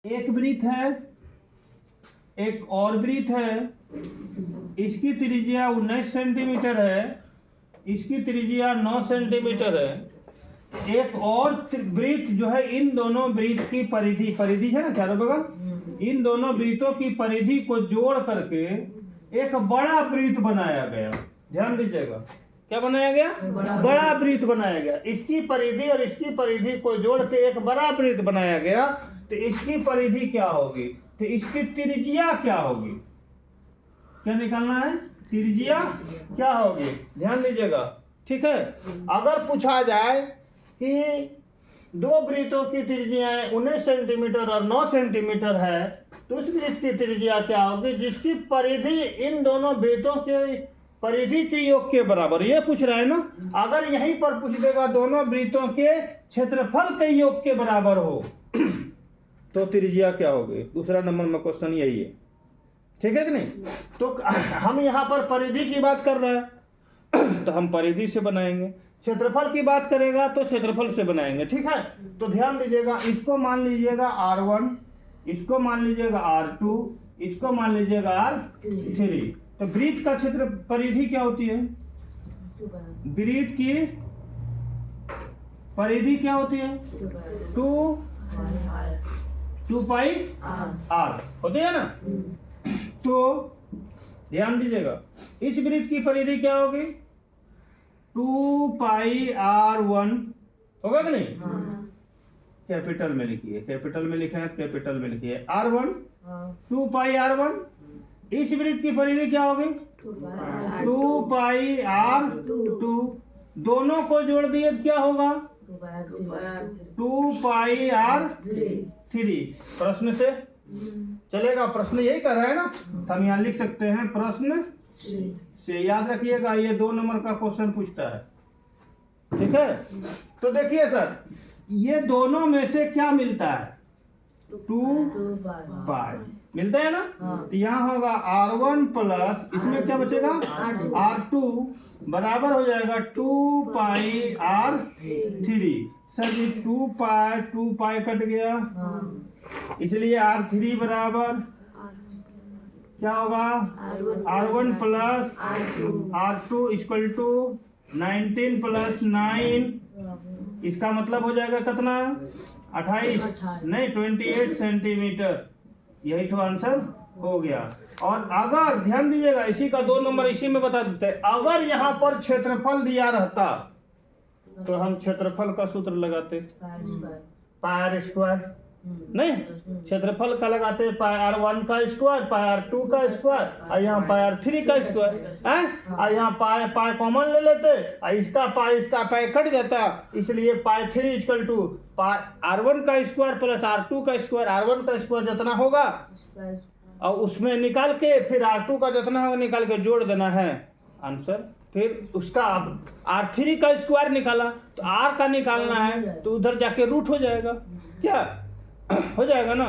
एक वृत्त है, एक और वृत्त है, इसकी त्रिज्या 19 सेंटीमीटर है, इसकी त्रिज्या 9 सेंटीमीटर है। एक और वृत्त जो है, इन दोनों वृत्त की परिधि है ना चारों बगल, इन दोनों वृत्तों की परिधि को जोड़ करके एक बड़ा वृत्त बनाया गया। ध्यान दीजिएगा, क्या बनाया गया? बड़ा वृत्त बनाया गया। इसकी परिधि और इसकी परिधि को जोड़ के एक बड़ा वृत्त बनाया गया। तो इसकी परिधि क्या होगी, तो इसकी त्रिज्या क्या होगी, क्या निकालना है? त्रिज्या क्या होगी, ध्यान दीजिएगा, ठीक है। अगर पूछा जाए कि दो वृत्तों की त्रिज्याएं 19 सेंटीमीटर और 9 सेंटीमीटर है, तो उस वृत्त की त्रिज्या क्या होगी जिसकी परिधि इन दोनों वृत्तों के परिधि के योग के बराबर, ये पूछ रहा है ना। अगर यहीं पर पूछ देगा दोनों वृत्तों के क्षेत्रफल के योग के बराबर हो तो त्रिज्या क्या होगी। दूसरा नंबर में क्वेश्चन यही है, ठीक है कि नहीं। तो हम यहाँ पर परिधि की बात कर रहे हैं तो हम परिधि से बनाएंगे, क्षेत्रफल की बात करेगा तो क्षेत्रफल से बनाएंगे, ठीक है। तो ध्यान दीजिएगा, इसको मान लीजिएगा R1, इसको मान लीजिएगा R2, इसको मान लीजिएगा R3। तो वृत्त का क्षेत्र परिधि क्या होती है, वृत्त की परिधि क्या होती है, 2 पाई R होती है ना। तो ध्यान दीजिएगा, इस वृत्त की परिधि क्या होगी, 2 पाई R1 होगा कि नहीं। कैपिटल में लिखिए, कैपिटल में लिखा है, कैपिटल में लिखिए R1, 2 पाई R1। इस वृत्त की परिधि क्या होगी, 2 पाई R2। दोनों को जोड़ दिए क्या होगा, 2 पाई R3। प्रश्न से चलेगा, प्रश्न यही कर रहा है ना, तो हम यहाँ लिख सकते हैं प्रश्न से। याद रखिएगा, ये 2 नंबर का क्वेश्चन पूछता है, ठीक है। तो देखिए सर, ये दोनों में से क्या मिलता है, 2 पाई मिलता है ना। तो यहाँ होगा R1 प्लस इसमें क्या बचेगा, R2 बराबर हो जाएगा 2 पाई R3। सर जी 2 पाई कट गया, इसलिए R3 बराबर क्या होगा, R1 plus R2 equal to 19 plus 9। इसका मतलब हो जाएगा कितना, 28 नहीं 28 सेंटीमीटर। यही तो आंसर हो गया। और अगर ध्यान दीजिएगा, इसी का 2 नंबर इसी में बता देते हैं। अगर यहाँ पर क्षेत्रफल दिया रहता तो हम क्षेत्रफल का सूत्र लगाते, पाई R स्क्वायर, नहीं क्षेत्रफल का लगाते पाई R1 का स्क्वायर, पाई R2 का स्क्वायर, और यहाँ पाई R3 का स्क्वायर है। और यहाँ पाई कॉमन ले लेते, और इसका पाई कट जाता, इसलिए पाई 3 इक्वल टू पाई R1 का स्क्वायर प्लस R2 का स्क्वायर। R1 का स्क्वायर जितना होगा और उसमें निकाल के फिर R2 का जितना होगा निकाल के जोड़ देना है आंसर। फिर उसका R3 का स्क्वायर निकाला तो R का निकालना है, तो उधर जाके रूट हो जाएगा, क्या हो जाएगा ना।